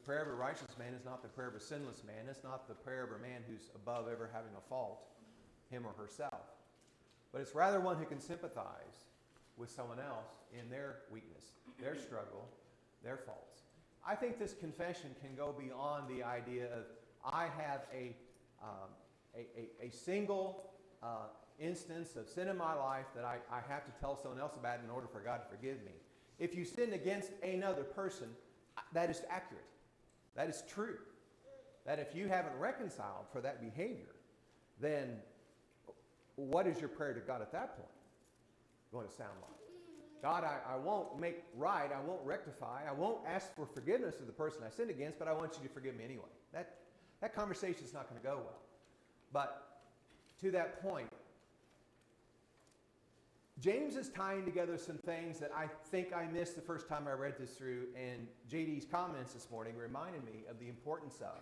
prayer of a righteous man is not the prayer of a sinless man. It's not the prayer of a man who's above ever having a fault, him or herself. But it's rather one who can sympathize with someone else in their weakness, their struggle, their faults. I think this confession can go beyond the idea of I have a single instance of sin in my life that I have to tell someone else about in order for God to forgive me. If you sin against another person, that is accurate. That is true. That if you haven't reconciled for that behavior, then what is your prayer to God at that point going to sound like? God, I won't make right, I won't rectify, I won't ask for forgiveness of the person I sinned against, but I want you to forgive me anyway. That conversation is not going to go well. But to that point, James is tying together some things that I think I missed the first time I read this through, and JD's comments this morning reminded me of the importance of.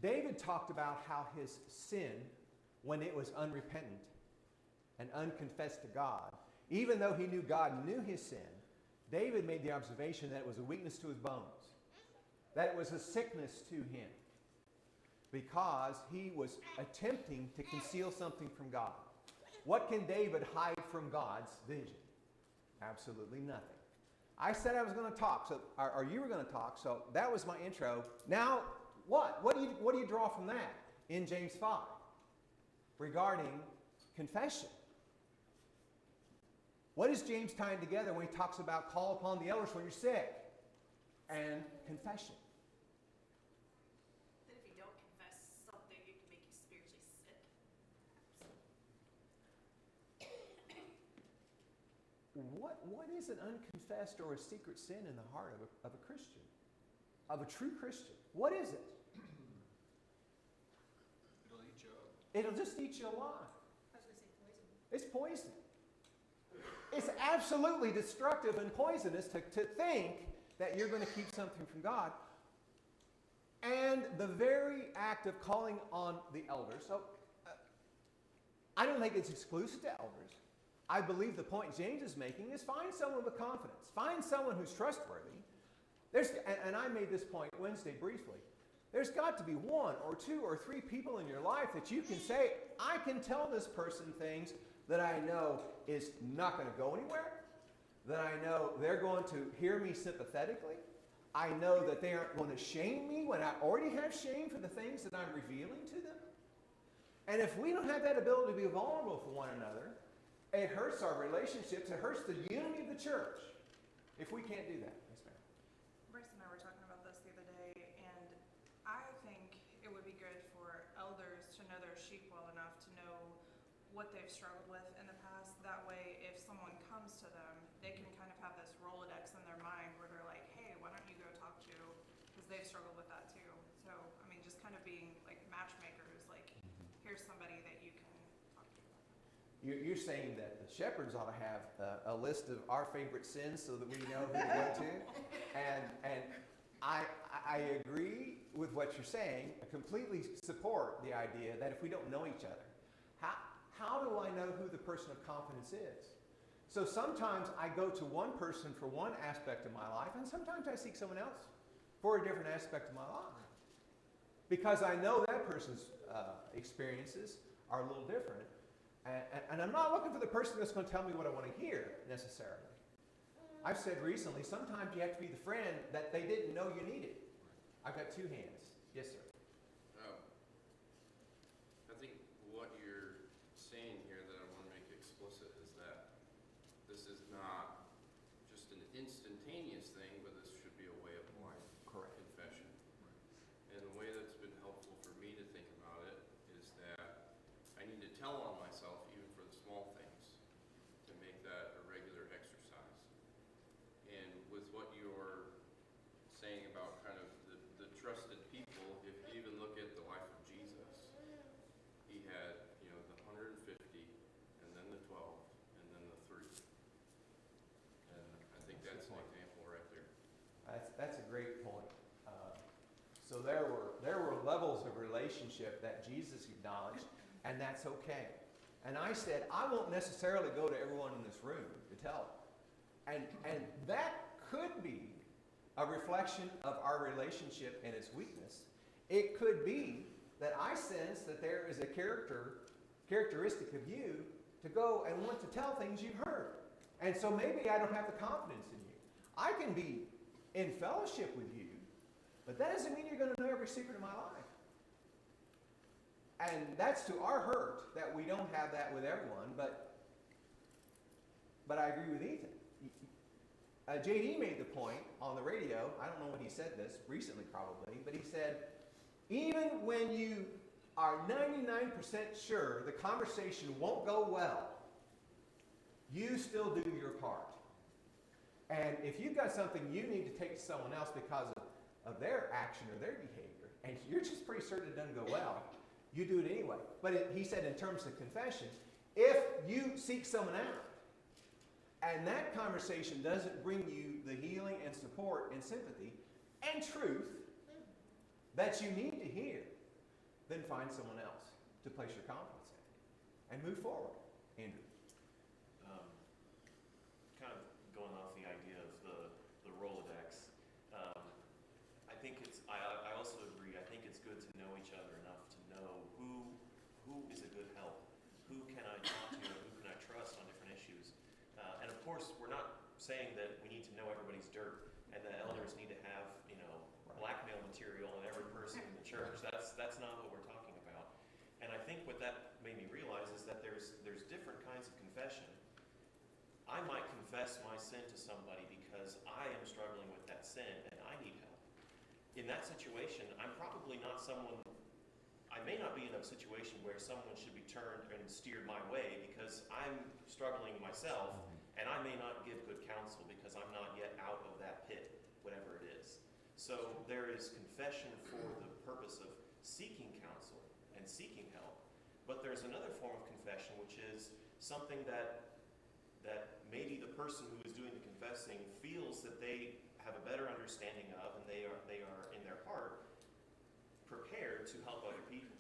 David talked about how his sin, when it was unrepentant and unconfessed to God, even though he knew God knew his sin, David made the observation that it was a weakness to his bones, that it was a sickness to him, because he was attempting to conceal something from God. What can David hide from God's vision? Absolutely nothing. I said I was going to talk, or you were going to talk, so that was my intro. Now, what? What do you draw from that in James 5 regarding confession? What is James tying together when he talks about call upon the elders when you're sick and confession? That if you don't confess something, it can make you spiritually sick. What is an unconfessed or a secret sin in the heart of a Christian? Of a true Christian? What is it? It'll eat you up. It'll just eat you alive. I was going to say poison. It's poison. It's absolutely destructive and poisonous to think that you're going to keep something from God. And the very act of calling on the elders. So, I don't think it's exclusive to elders. I believe the point James is making is find someone with confidence. Find someone who's trustworthy. And I made this point Wednesday briefly. There's got to be one or two or three people in your life that you can say, I can tell this person things that I know is not going to go anywhere, that I know they're going to hear me sympathetically. I know that they aren't going to shame me when I already have shame for the things that I'm revealing to them. And if we don't have that ability to be vulnerable for one another, it hurts our relationships. It hurts the unity of the church if we can't do that. Yes, ma'am. Bryce and I were talking about this the other day, and I think it would be good for elders to know their sheep well enough to know what they've struggled with in the past. That way, if someone comes to them, they can kind of have this Rolodex in their mind where they're like, hey, why don't you go talk to, because they've struggled with that too. So, I mean, just kind of being like matchmakers, like, here's somebody that you can talk to. You're saying that the shepherds ought to have a list of our favorite sins so that we know who to go to. And I agree with what you're saying. I completely support the idea that if we don't know each other, how do I know who the person of confidence is? So sometimes I go to one person for one aspect of my life, and sometimes I seek someone else for a different aspect of my life. Because I know that person's experiences are a little different. And I'm not looking for the person that's going to tell me what I want to hear, necessarily. I've said recently, sometimes you have to be the friend that they didn't know you needed. I've got two hands. Yes, sir. I think what you're saying here that I want to make explicit is that this is not just an instantaneous thing, but this should be a way of life. Correct. Confession. And the way that's been helpful for me to think about it is that I need to tell on myself even for the small things to make that a regular exercise. And with what you're saying about kind of the trusted people, if you even look at the life of Jesus, he had, the 150, and then the 12, and then the 3. And I think that's an example right there. That's a great point. So there were levels of relationship that Jesus acknowledged, and that's okay. And I said, I won't necessarily go to everyone in this room to tell them. And that could be a reflection of our relationship and its weakness. It could be that I sense that there is a characteristic of you to go and want to tell things you've heard. And so maybe I don't have the confidence in you. I can be in fellowship with you, but that doesn't mean you're going to know every secret of my life. And that's to our hurt that we don't have that with everyone, but I agree with Ethan. JD made the point on the radio, I don't know when he said this, recently probably, but he said, even when you are 99% sure the conversation won't go well, you still do your part. And if you've got something you need to take to someone else because of their action or their behavior, and you're just pretty certain it doesn't go well, you do it anyway. But he said in terms of confession, if you seek someone out, and that conversation doesn't bring you the healing and support and sympathy and truth that you need to hear, then find someone else to place your confidence in and move forward. Andrew. Kind of going off the idea of the Rolodex, I think I also agree, I think it's good to know each other enough to know who is a good help, who can I talk to, who can I trust on different issues. And of course, we're not saying that we need to know everybody's dirt and that elders need to have, blackmail material on every person in the church. That's not what we're talking about. And I think what that made me realize is that there's different kinds of confession. I might confess my sin to somebody because I am struggling with that sin and I need help. In that situation, I'm probably not someone, I may not be in a situation where someone should be turned and steered my way because I'm struggling myself and I may not give good counsel because I'm not yet out of that pit, whatever it is. So there is confession for the purpose of seeking counsel and seeking help, but there's another form of confession which is something that maybe the person who is doing the confessing feels that they have a better understanding of, and they are in their heart prepared to help other people.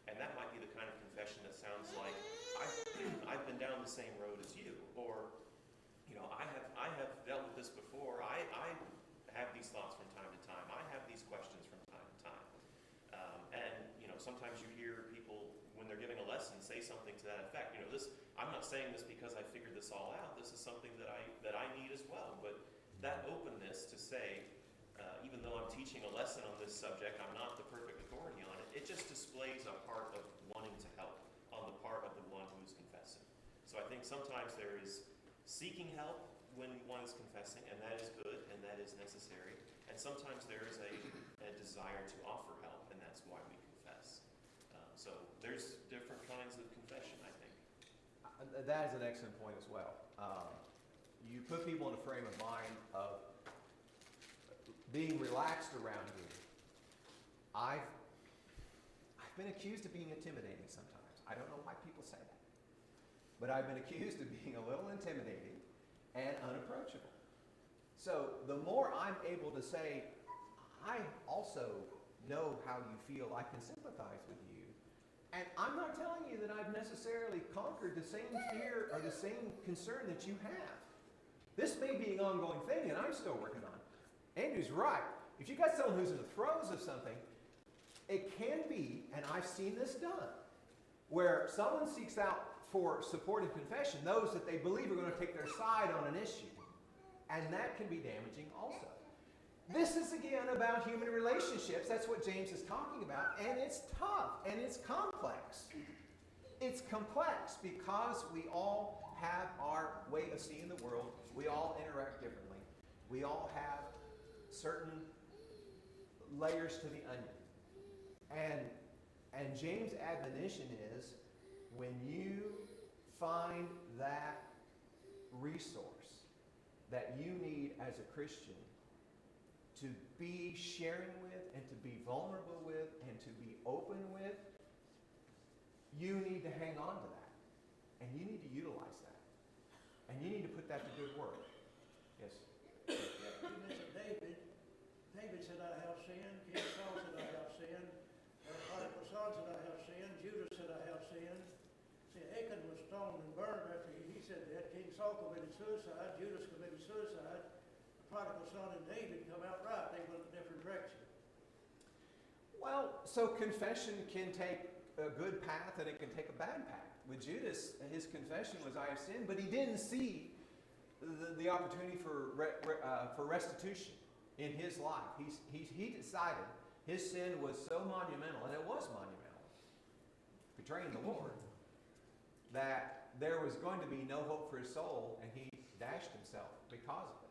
And that might be the kind of confession that sounds like, I've been down the same road as you, or I have dealt with this before. I have these thoughts from time to time. I have these questions from time to time. And sometimes you hear people when they're giving a lesson say something to that effect. I'm not saying this because I figured this all out. This is something that I need as well. But that openness to say, even though I'm teaching a lesson on this subject, I'm not the perfect authority on it. It just displays a part of wanting to help on the part of the one who is confessing. So I think sometimes there is seeking help when one is confessing, and that is good and that is necessary. And sometimes there is a desire to offer help, and that's why we confess. So there's different kinds of confession, I think. That is an excellent point as well. You put people in a frame of mind of being relaxed around you. I've been accused of being intimidating sometimes. I don't know why people say that. But I've been accused of being a little intimidating and unapproachable. So the more I'm able to say, I also know how you feel, I can sympathize with you. And I'm not telling you that I've necessarily conquered the same fear or the same concern that you have. This may be an ongoing thing and I'm still working on it. Andrew's right. If you've got someone who's in the throes of something, it can be, and I've seen this done, where someone seeks out for support and confession those that they believe are going to take their side on an issue. And that can be damaging also. This is again about human relationships. That's what James is talking about. And it's tough and it's complex. It's complex because we all have our way of seeing the world. We all interact differently. We all have certain layers to the onion. And James' admonition is, when you find that resource that you need as a Christian to be sharing with and to be vulnerable with and to be open with, you need to hang on to that. And you need to utilize that. And you need to put that to good work. Yes? Yeah, you mentioned David. David said, I have sinned. King Saul said, I have sinned. Prodigal son said, I have sinned. Judas said, I have sinned. See, Achan was stoned and burned after he said that. King Saul committed suicide. Judas committed suicide. The prodigal son and David come out right. Well, so confession can take a good path and it can take a bad path. With Judas, his confession was, "I have sinned," but he didn't see the opportunity for restitution in his life. He decided his sin was so monumental, and it was monumental, betraying the Lord, that there was going to be no hope for his soul, and he dashed himself because of it.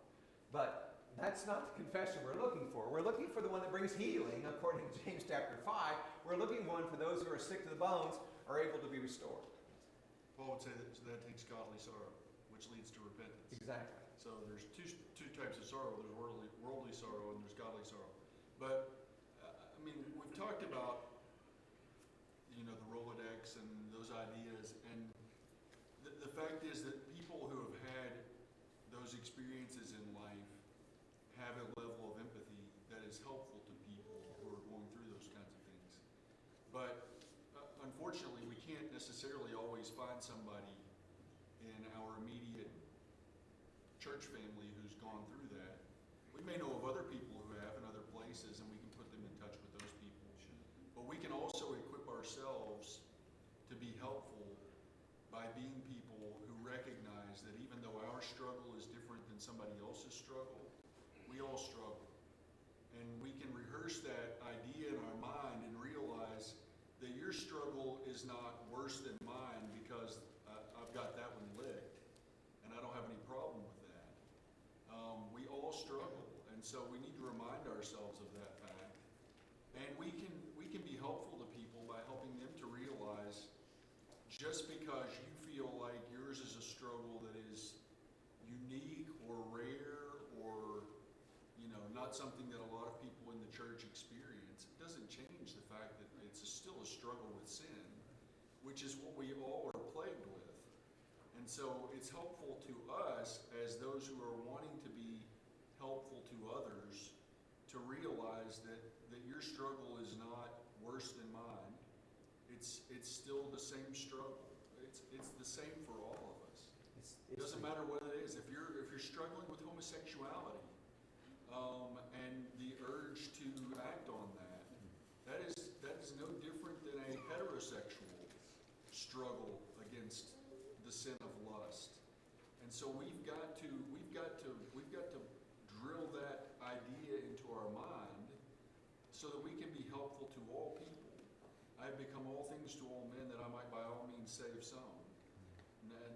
But that's not the confession we're looking for. We're looking for the one that brings healing, according to James chapter 5. We're looking for one for those who are sick to the bones are able to be restored. Paul would say that takes godly sorrow, which leads to repentance. Exactly. So there's two types of sorrow. There's worldly sorrow and there's godly sorrow. But I mean, we've talked about the Rolodex and those ideas, and the fact is that people who have had those experiences in life have a level of empathy that is helpful to people who are going through those kinds of things. But unfortunately, we can't necessarily always find somebody in our immediate church family who's gone through that. We may know of other people who have in other places, and we can put them in touch with those people. But we can also equip ourselves to be helpful by being people who recognize that even though our struggle is different than somebody else's struggle, we all struggle. And we can rehearse that idea in our mind and realize that your struggle is not worse than mine because I've got that one licked, and I don't have any problem with that. We all struggle, and so we need to remind ourselves of that fact. And we can be helpful to people by helping them to realize just because you feel like yours is a struggle that is unique or rare or not something that a lot of people in the church experience, it doesn't change the fact that it's still a struggle with sin, which is what we all are plagued with. And so it's helpful to us as those who are wanting to be helpful to others to realize that your struggle is not worse than mine. It's still the same struggle. It's the same for all of us. It doesn't matter what it is. If you're struggling with homosexuality, and the urge to act on that is no different than a heterosexual struggle against the sin of lust. And so we've got to drill that idea into our mind so that we can be helpful to all people. I have become all things to all men that I might by all means save some.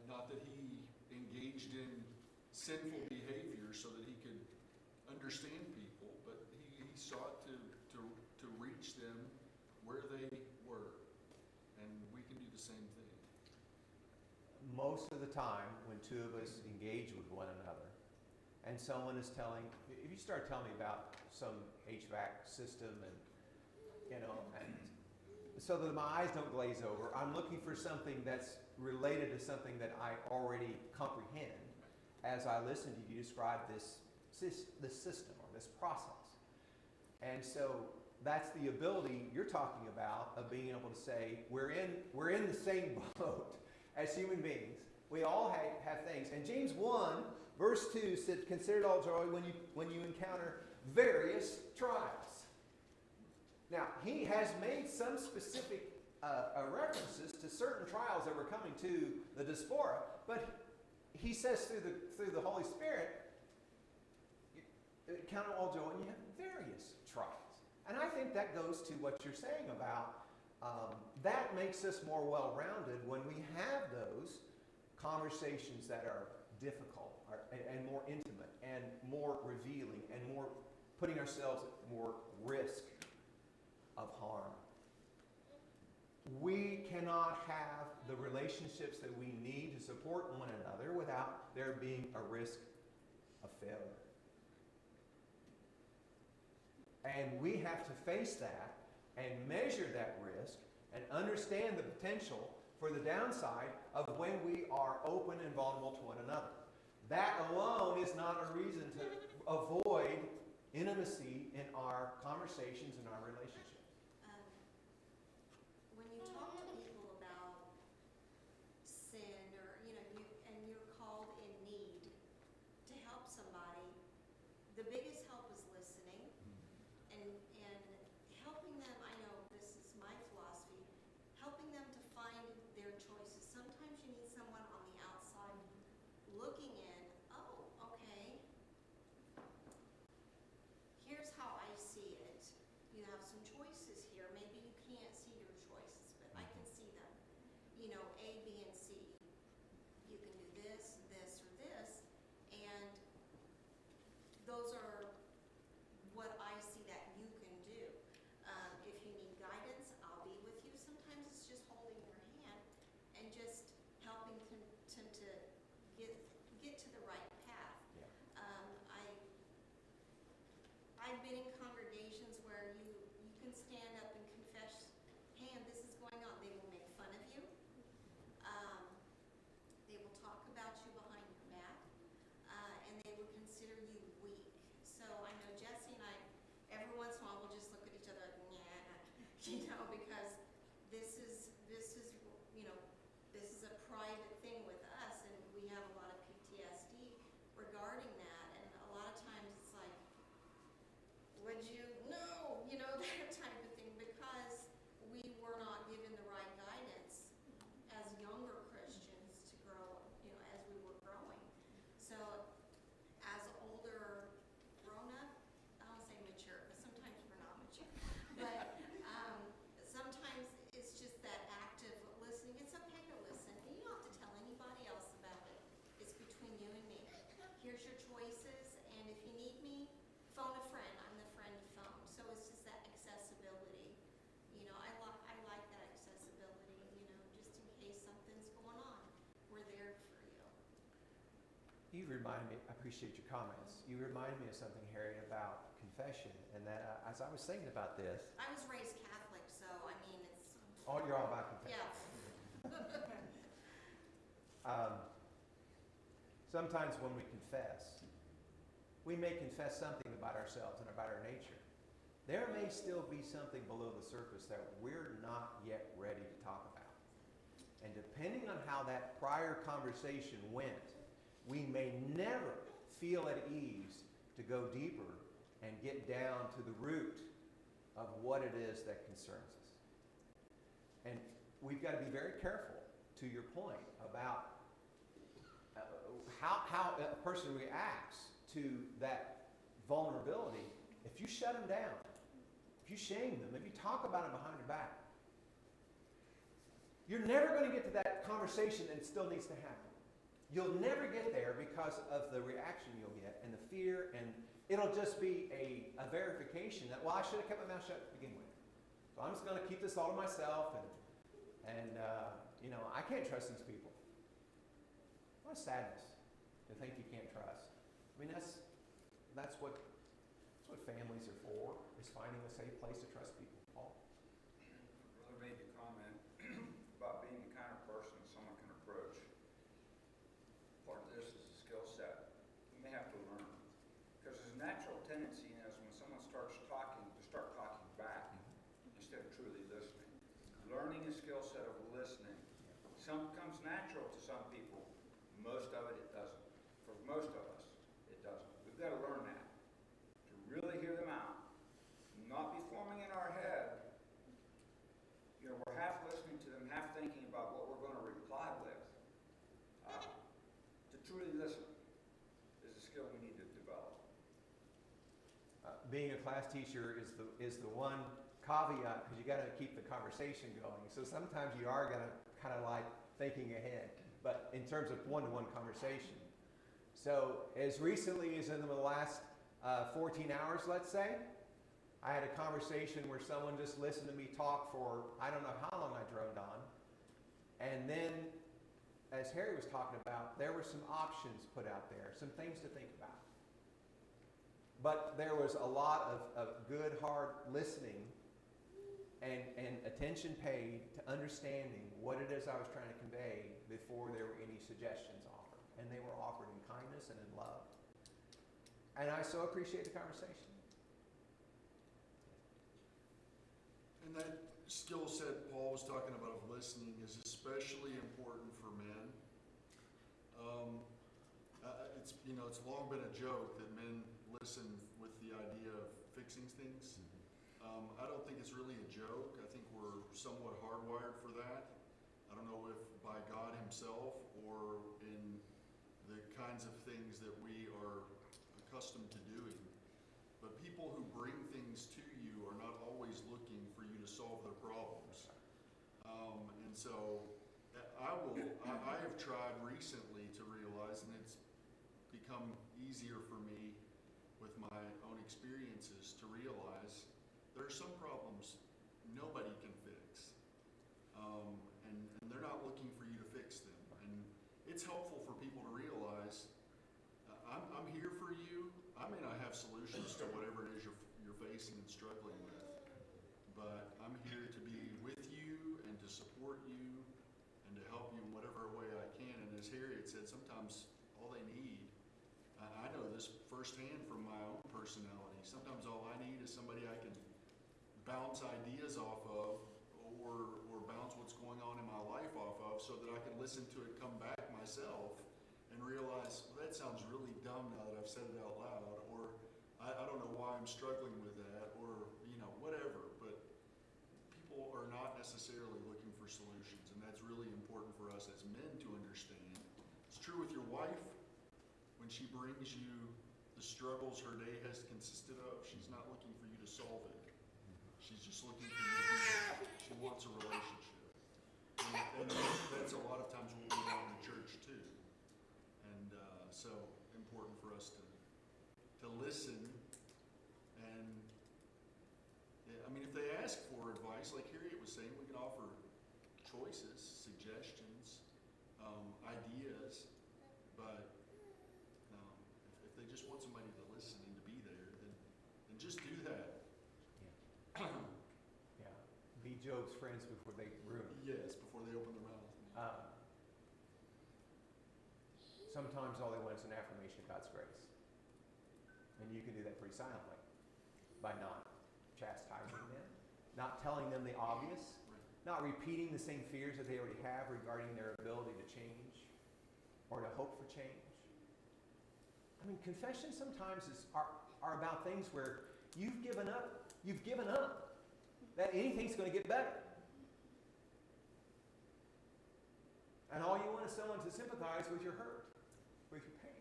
Not that he engaged in sinful behavior so that he could understand people, but he sought to reach them where they were. And we can do the same thing. Most of the time, when two of us engage with one another, and someone is if you start telling me about some HVAC system and so that my eyes don't glaze over, I'm looking for something that's related to something that I already comprehend as I listen to you describe this system or this process. And so that's the ability you're talking about of being able to say, we're in the same boat as human beings. We all have things. And James 1, verse 2 said, "Consider it all joy when you encounter various trials." Now, he has made some specific references to certain trials that were coming to the diaspora, but he says through the Holy Spirit, count it all joy when you have various trials. And I think that goes to what you're saying about that makes us more well-rounded when we have those conversations that are difficult and more intimate and more revealing and more putting ourselves at more risk of harm. We cannot have the relationships that we need to support one another without there being a risk of failure. And we have to face that and measure that risk and understand the potential for the downside of when we are open and vulnerable to one another. That alone is not a reason to avoid intimacy in our conversations and our relationships. When you talk to people about sin or, you're called in need to help somebody, the biggest help is listening and helping them you know, A, B, and C. You can do this, this, or this, and those are what I see that you can do. If you need guidance, I'll be with you. Sometimes it's just holding your hand and just helping to get to the right path. Yeah. I've been in congregations where you can stand up and confess, hey, and this is going on. They will make fun of you. They will talk about you behind your back, and they will consider you weak. So I know Jesse and I, every once in a while, we'll just look at each other like, yeah, you know, because this is, you know, this is a private thing with us, and we have a lot of PTSD regarding that. And a lot of times it's like, would you? No, you know, that type of thing, because we were not given the right guidance as younger Christians to grow, you know, as we were growing. So as older grown up, I don't say mature, because sometimes we're not mature, but sometimes it's just that active listening. It's okay to listen, and you don't have to tell anybody else about it. It's between you and me. Here's your choices, and if you need me, phone a friend. I'm the friend to phone. So it's just that accessibility. You know, I like that accessibility, you know, just in case something's going on. We're there for you. You remind me, I appreciate your comments. You remind me of something, Harry, about confession, and that as I was thinking about this, I was raised Catholic, so I mean, it's, oh, you're all about confession. yeah. Sometimes when we confess, we may confess something about ourselves and about our nature. There may still be something below the surface that we're not yet ready to talk about. And depending on how that prior conversation went, we may never feel at ease to go deeper and get down to the root of what it is that concerns us. And we've got to be very careful, to your point, about how a person reacts to that vulnerability. If you shut them down, if you shame them, if you talk about them behind your back, you're never going to get to that conversation that still needs to happen. You'll never get there because of the reaction you'll get and the fear, and it'll just be a verification that, well, I should have kept my mouth shut to begin with. So I'm just going to keep this all to myself, and you know, I can't trust these people. What a sadness to think you can't trust. I mean, that's what families are for, is finding a safe place to trust people. Paul? Brother made the comment about being the kind of person someone can approach. Part of this is a skill set. You may have to learn. Because there's a natural tendency in us when someone starts talking, to start talking back instead of truly listening. Learning a skill set of listening. Some comes natural to some people. Most of it doesn't. For most of us, it doesn't. We've got to learn that. To really hear them out. Not be forming in our head. You know, we're half listening to them, half thinking about what we're going to reply with. To truly listen is a skill we need to develop. Being a class teacher is the one caveat, because you got to keep the conversation going. So sometimes you are going to kind of like thinking ahead, but in terms of one-to-one conversation. So as recently as in the last 14 hours, let's say, I had a conversation where someone just listened to me talk for, I don't know how long I droned on. And then, as Harry was talking about, there were some options put out there, some things to think about. But there was a lot of good, hard listening and attention paid to understanding what it is I was trying to convey before there were any suggestions offered. And they were offered in kindness and in love. And I so appreciate the conversation. And that skill set Paul was talking about of listening is especially important for men. It's, you know, it's long been a joke that men listen with the idea of fixing things. I don't think it's really a joke. I think we're somewhat hardwired for that. I don't know if by God himself or in the kinds of things that we are accustomed to doing. But people who bring things to you are not always looking for you to solve their problems. And so I have tried recently to realize, and it's become easier for me with my own experiences to realize there are some problems nobody can fix. And they're not looking for you to fix them. And it's helpful for people to realize, I'm here for you. I may not have solutions to whatever it is you're facing and struggling with, but I'm here to be with you and to support you and to help you in whatever way I can. And as Harriet said, sometimes all they need, I know this firsthand from my own personality, sometimes all I need is somebody I can bounce ideas off of or bounce what's going on in my life off of so that I can listen to it come back myself and realize, well, that sounds really dumb now that I've said it out loud, or I don't know why I'm struggling with that, or, whatever. But people are not necessarily looking for solutions, and that's really important for us as men to understand. It's true with your wife. When she brings you the struggles her day has consisted of, she's not looking for you to solve it. She's just looking for you to be there. She wants a relationship. And that's a lot of times what we want in the church too. And so important for us to listen. And if they ask for advice, like Harriet was saying, we can offer choices, suggestions, ideas. But if they just want somebody to listen and to be there, then just do that. Yeah. Be Job's friends before they ruin him. Yes, before they open their mouth. Sometimes all they want is an affirmation of God's grace. And you can do that pretty silently by not chastising them, not telling them the obvious, not repeating the same fears that they already have regarding their ability to change or to hope for change. Confession sometimes are about things where you've given up that anything's going to get better. And all you want is someone to sympathize with your hurt, with your pain.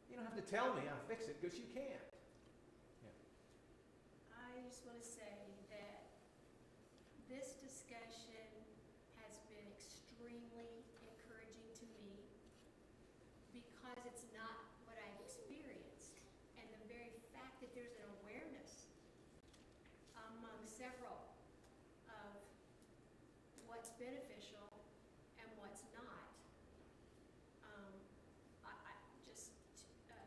You don't have to tell me how to fix it, because you can't. I just want to say that this discussion has been extremely encouraging to me because it's not what I've experienced. And the very fact that there's an awareness among several of what's beneficial and what's not. I just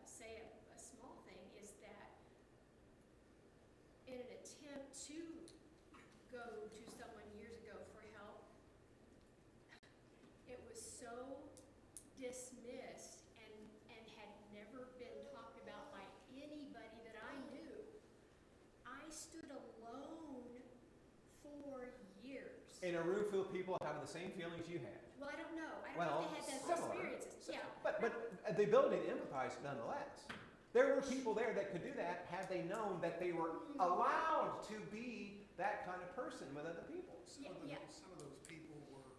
say a small thing is that in an attempt to go to someone years ago for help, it was so dismissed and had never been talked about by anybody that I knew. I stood alone for years. In a room full of people having the same feelings you had. Well, I don't know. I don't know if they had those experiences. Yeah. But the ability to empathize nonetheless. There were people there that could do that had they known that they were allowed to be that kind of person with other people. Some of those people were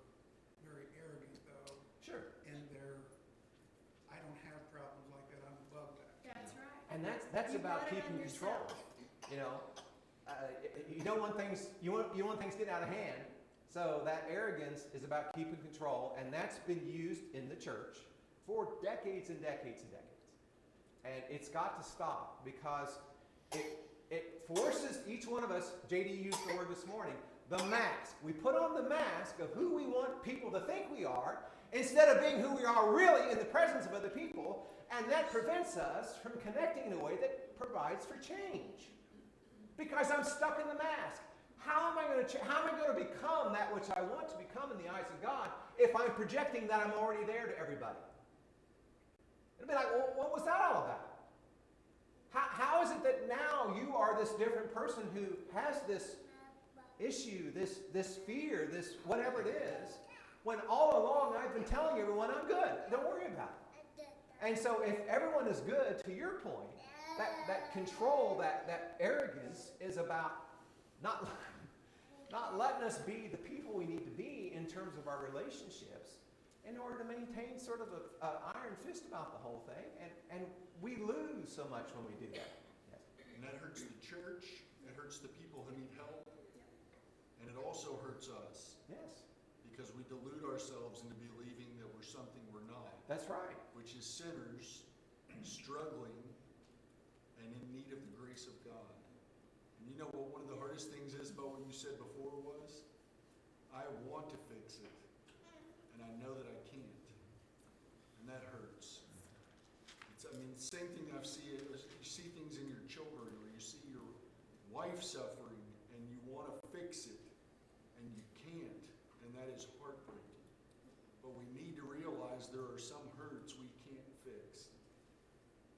very arrogant, though, Sure. in their, I don't have problems like that, I'm above that. That's right. And that's You about got it keeping on control. yourself. You don't want things, you want things to get out of hand. So that arrogance is about keeping control, and that's been used in the church for decades and decades and decades. And it's got to stop, because it forces each one of us, JD used the word this morning, the mask. We put on the mask of who we want people to think we are, instead of being who we are really in the presence of other people, and that prevents us from connecting in a way that provides for change. Because I'm stuck in the mask. How am I going to become that which I want to become in the eyes of God if I'm projecting that I'm already there to everybody? It'll be like, well, what was that all about? How is it that now you are this different person who has this issue, this fear, this whatever it is, when all along I've been telling everyone I'm good. Don't worry about it. And so if everyone is good, to your point, that control, that arrogance is about not letting us be the people we need to be in terms of our relationships in order to maintain sort of an iron fist about the whole thing. And we lose so much when we do that. Yes. And that hurts the church, it hurts the people who need help, and it also hurts us. Yes. because we delude ourselves into believing that we're something we're not, That's right. which is sinners struggling and in need of the grace of God. And you know what one of the hardest things is about what you said before was? I want to fix it, and I know that I can't. And that hurts. The same thing you see things in your children, or you see your wife suffering, and you want to fix it, and you can't, and that is heartbreaking. But we need to realize there are some hurts we can't fix.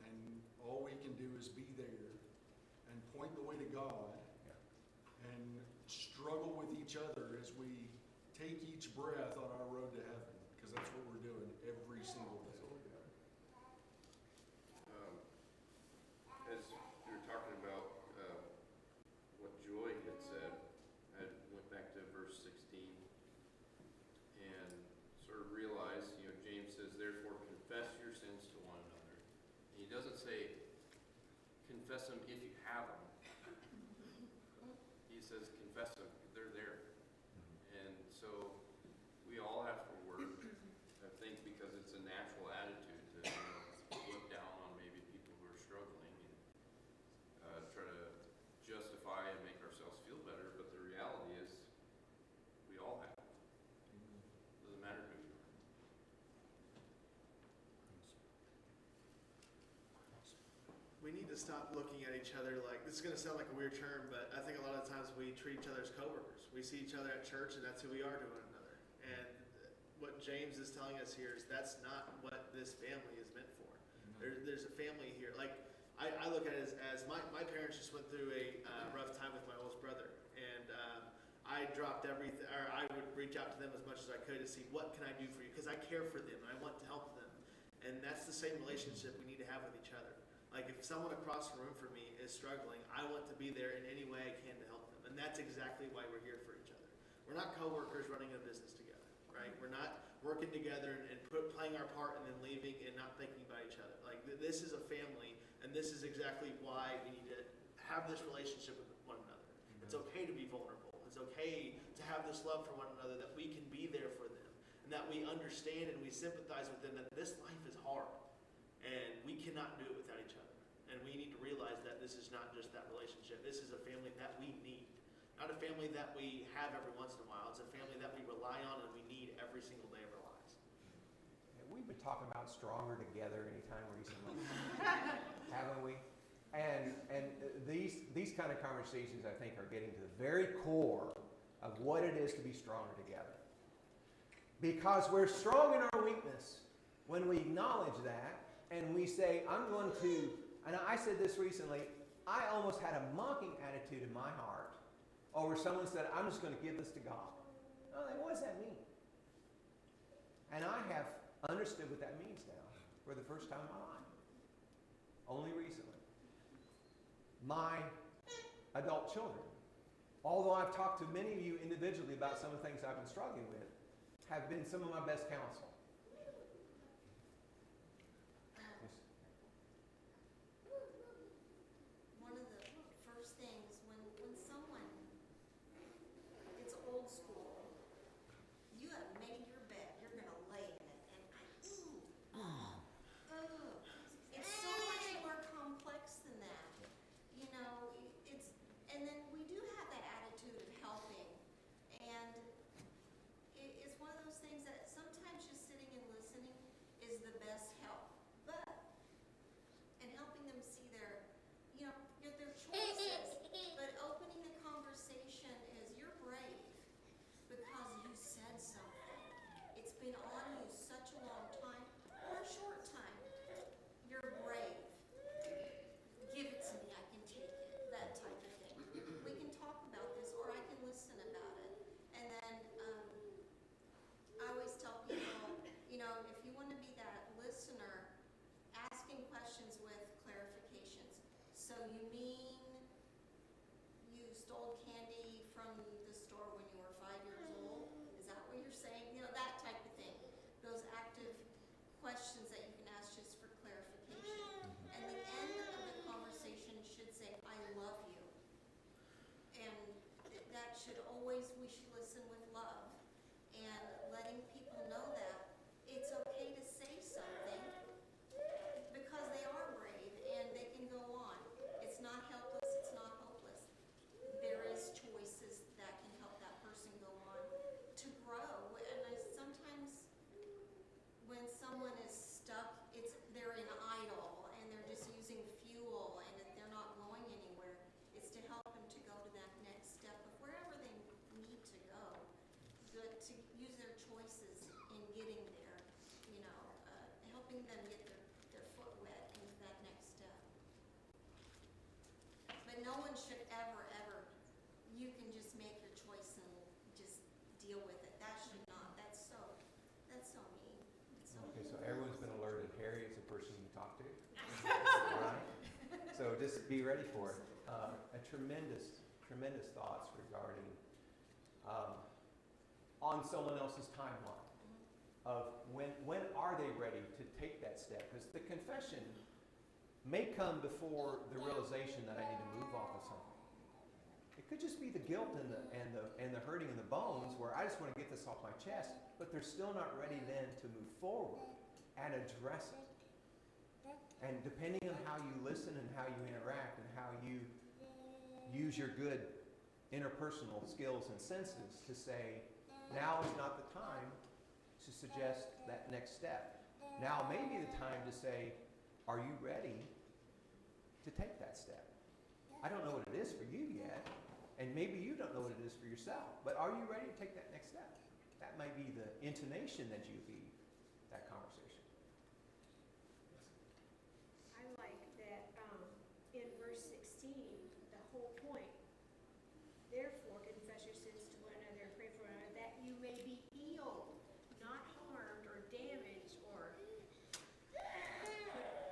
And all we can do is be there and point the way to God and struggle with each other as we take each breath on our road to heaven, because that's what we're doing every single day. As you were talking about what Joy had said, I went back to verse 16 and sort of realized, James says, therefore confess your sins to one another. And he doesn't say confess them if you have them. He says confess them, they're there. And so we all have to work, I think, because it's a natural attitude to look down on maybe people who are struggling and try to justify and make ourselves feel better. But the reality is, we all have it. Doesn't matter who you are. We need to stop looking at each other like, this is going to sound like a weird term, but I think a lot of times we treat each other as coworkers. We see each other at church, and that's who we are to one another. And what James is telling us here is that's not what this family is meant for. There's a family here. Like, I look at it as my parents just went through a rough time with my oldest brother. And I dropped everything, or I would reach out to them as much as I could to see what can I do for you, because I care for them and I want to help them. And that's the same relationship we need to have with each other. Like, if someone across the room from me is struggling, I want to be there in any way I can to help them. And that's exactly why we're here for each other. We're not coworkers running a business together, right? We're not working together and playing our part and then leaving and not thinking about each other. Like, this is a family, and this is exactly why we need to have this relationship with one another. It's okay to be vulnerable. It's okay to have this love for one another, that we can be there for them, and that we understand and we sympathize with them that this life is hard, and we cannot do it without each other. And we need to realize that this is not just that relationship. This is a family that we need. Not a family that we have every once in a while. It's a family that we rely on and we need every single day of our lives. Yeah, we've been talking about stronger together anytime recently, haven't we? And these kind of conversations, I think, are getting to the very core of what it is to be stronger together. Because we're strong in our weakness when we acknowledge that and we say, I'm going to, and I said this recently, I almost had a mocking attitude in my heart over someone said, I'm just going to give this to God. Oh, what does that mean? And I have understood what that means now for the first time in my life. Only recently. My adult children, although I've talked to many of you individually about some of the things I've been struggling with, have been some of my best counsel. One of the first things when someone, it's old school, you have made your bed, you're gonna lay in it, and it's so much more complex than that. And then we do have that attitude of helping, and it's one of those things that sometimes just sitting and listening is the best help. And helping them see their choices, but opening the conversation is you're brave because you said something. It's been on you such a long time or a short time. You're brave. Give it to me, I can take it, that type of thing. We can talk about this, or I can listen about it. And then I always tell people, if you want to be that listener, asking questions with clarifications. So you mean you stole candy from the store when you were 5 years old? Is that what you're saying? That type of thing. Those active questions that you can ask just for clarification. And the end of the conversation should say, I love you. And that should always, we should listen with love. And no one should ever, you can just make your choice and just deal with it. That should not, that's so mean. It's so Okay, so mean. everyone's been alerted. Harry is the person you talk to. All right? So just be ready for it. A tremendous thoughts regarding on someone else's timeline of when are they ready to take that step? Because the confession may come before the realization that I need to move off of something. It could just be the guilt and the hurting in the bones where I just want to get this off my chest, but they're still not ready then to move forward and address it. And depending on how you listen and how you interact and how you use your good interpersonal skills and senses to say, now is not the time to suggest that next step. Now may be the time to say, are you ready to take that step? I don't know what it is for you yet, and maybe you don't know what it is for yourself, but are you ready to take that next step? That might be the intonation that you leave that conversation. I like that in verse 16, the whole point. Therefore, confess your sins to one another and pray for one another that you may be healed, not harmed or damaged or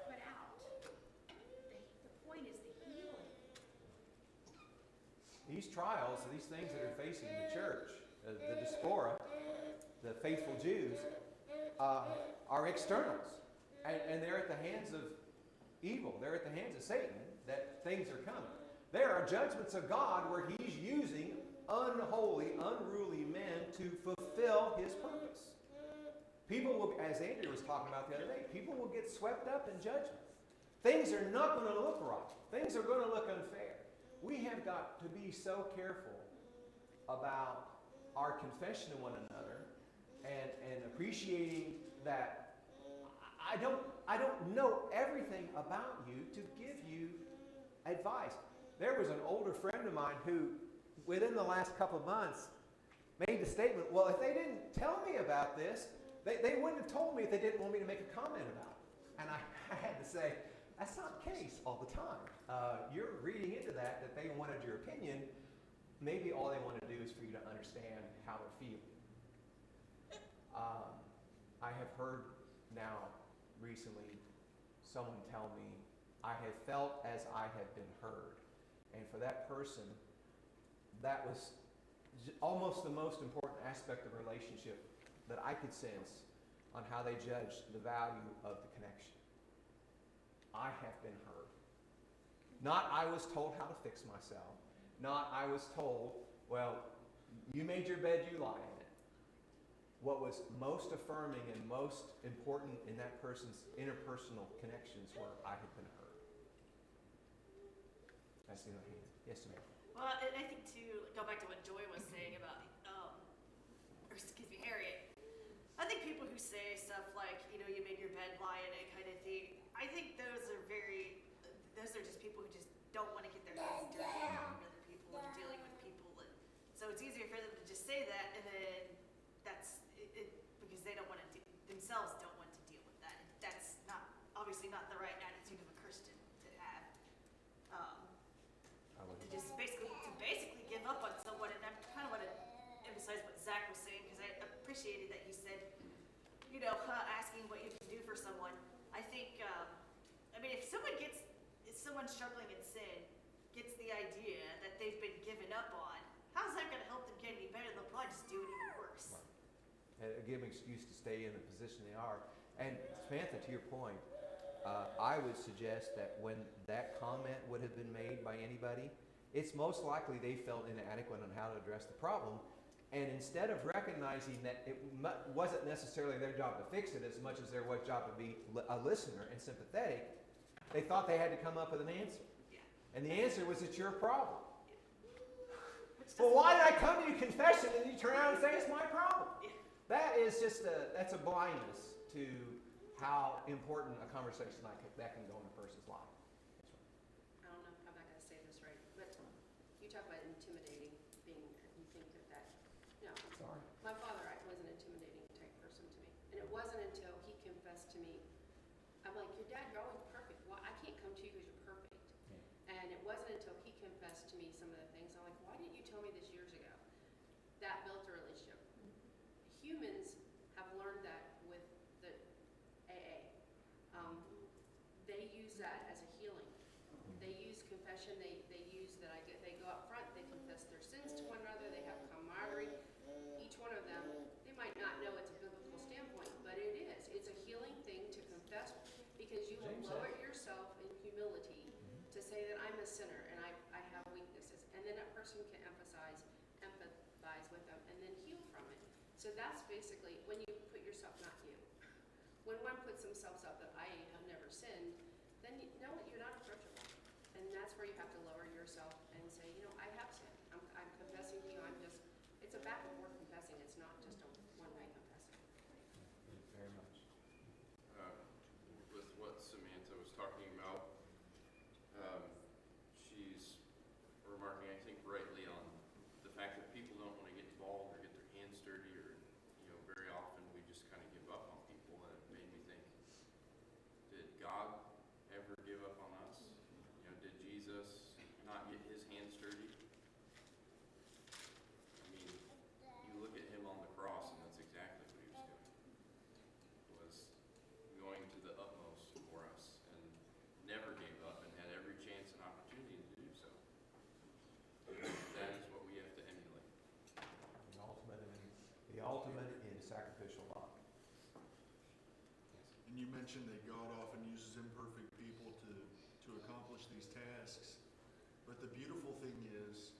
put out. The point is the healing. These trials, these things that are facing the church, the diaspora, the faithful Jews, are externals. And they're at the hands of evil. They're at the hands of Satan that things are coming. There are judgments of God where he's using unholy, unruly men to fulfill his purpose. People will, as Andrew was talking about the other day, people will get swept up in judgment. Things are not going to look right. Things are going to look unfair. We have got to be so careful about our confession to one another and appreciating that I don't know everything about you to give you advice. There was an older friend of mine who, within the last couple of months, made the statement, well, if they didn't tell me about this, they wouldn't have told me if they didn't want me to make a comment about it. And I had to say, that's not the case all the time. You're reading into that they wanted your opinion. Maybe all they want to do is for you to understand how they're feeling. I have heard now recently someone tell me, I have felt as I have been heard. And for that person, that was almost the most important aspect of a relationship that I could sense on how they judged the value of the connection. I have been heard. Not I was told how to fix myself. Not I was told, well, you made your bed, you lie in it. What was most affirming and most important in that person's interpersonal connections were I had been heard. I see my hand. Yes, ma'am. Well, and I think to go back to what Joy was saying about, Harriet. I think people who say stuff like, you made your bed, lie in it kind of thing, I think those are just people who just don't want to get their hands dirty around other people and dealing with people. And so it's easier for them to just say that, and then that's it because they don't want to themselves don't want to deal with that. That's obviously not the right attitude of a Christian to have. To just basically give up on someone, and I kind of want to emphasize what Zach was saying because I appreciated that you said, asking what you can do for someone. I think, if someone struggling in sin gets the idea that they've been given up on, how's that going to help them get any better? They'll probably just do it even worse. Right. And give them an excuse to stay in the position they are. And Samantha, to your point, I would suggest that when that comment would have been made by anybody, it's most likely they felt inadequate on how to address the problem. And instead of recognizing that it wasn't necessarily their job to fix it as much as their job to be a listener and sympathetic, they thought they had to come up with an answer. Yeah. And the answer was, it's your problem. Yeah. Well, why did I come to you confession and you turn around and say it's my problem? Yeah. That is that's a blindness to how important a conversation like that can go in a person's life. I don't know if I'm not going to say this right, but you talk about intimidating, you think that, Sorry. my father was an intimidating type person to me. And it wasn't until he confessed to me, I'm like, your dad, you're always perfect. Well, I can't come to you because you're perfect. Yeah. And it wasn't until he confessed use that as a healing. They use confession, they use that they go up front, they confess their sins to one another, they have camaraderie. Each one of them, they might not know it's a biblical standpoint, but it is. It's a healing thing to confess because you will James lower said. yourself in humility to say that I'm a sinner and I have weaknesses. And then that person can empathize with them and then heal from it. So that's basically when you put yourself, not you. When one puts themselves up that I have never sinned, then you know you're not approachable. And that's where you have to lower yourself and say, I have sinned. I'm confessing to you. It's a back and forth confessing. It's not just a one-way confessing. Very much. With what Samantha was talking about, she's remarking, I think rightly, on the fact that people don't want to get involved or get their hands dirty, or very often we just kind of give up on people. And it made me think, did God ever give up on us? Did Jesus not get his hands dirty? I mean, you look at him on the cross, and that's exactly what he was doing. Was going to the utmost for us, and never gave up, and had every chance and opportunity to do so. That is what we have to emulate. The ultimate in sacrificial love. And you mentioned that God often uses imperfect people to accomplish these tasks. But the beautiful thing is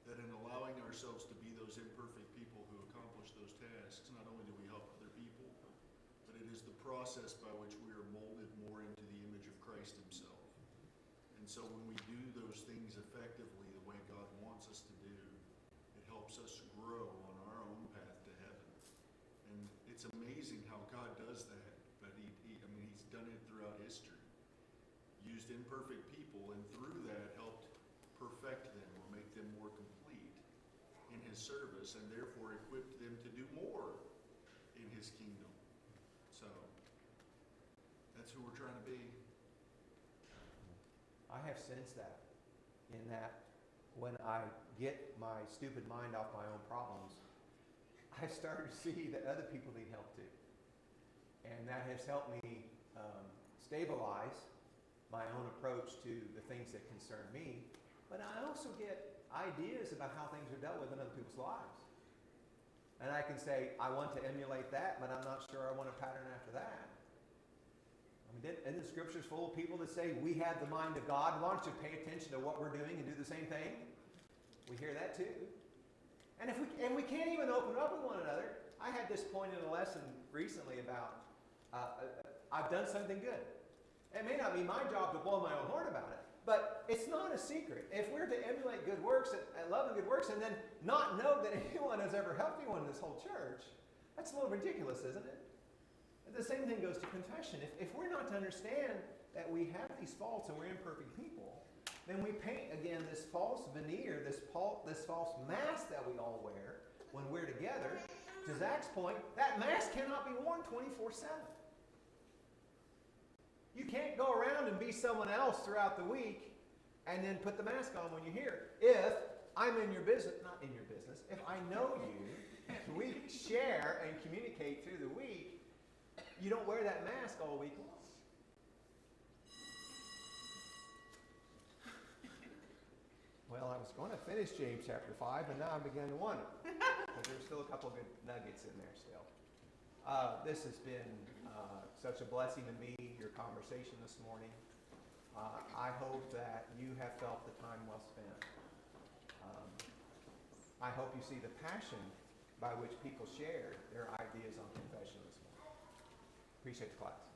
that in allowing ourselves to be those imperfect people who accomplish those tasks, not only do we help other people, but it is the process by which we are molded more into the image of Christ himself. And so when we do those things effectively the way God wants us to do, it helps us grow on our own path to heaven. And it's amazing how God does that, but he's done it throughout history. Used imperfect people, and through that helped perfect them or make them more complete in his service, and therefore equipped them to do more in his kingdom. So that's who we're trying to be. I have sensed that, in that when I get my stupid mind off my own problems, I started to see that other people need help too. And that has helped me stabilize my own approach to the things that concern me. But I also get ideas about how things are dealt with in other people's lives. And I can say, I want to emulate that, but I'm not sure I want a pattern after that. Isn't the scriptures full of people that say, we have the mind of God? Why don't you pay attention to what we're doing and do the same thing? We hear that too. And we can't even open up with one another. I had this point in a lesson recently about, I've done something good. It may not be my job to blow my own horn about it, but it's not a secret. If we're to emulate good works and love good works and then not know that anyone has ever helped anyone in this whole church, that's a little ridiculous, isn't it? The same thing goes to confession. If we're not to understand that we have these faults and we're imperfect people, then we paint, again, this false veneer, this false mask that we all wear when we're together. To Zach's point, that mask cannot be worn 24/7. You can't go around and be someone else throughout the week and then put the mask on when you're here. If I'm in your business, not in your business, if I know you, we share and communicate through the week, you don't wear that mask all week long. Well, I was going to finish James chapter 5, and now I'm beginning to wonder. But there's still a couple of good nuggets in there still. This has been such a blessing to me, your conversation this morning. I hope that you have felt the time well spent. I hope you see the passion by which people shared their ideas on confession this morning. Appreciate the class.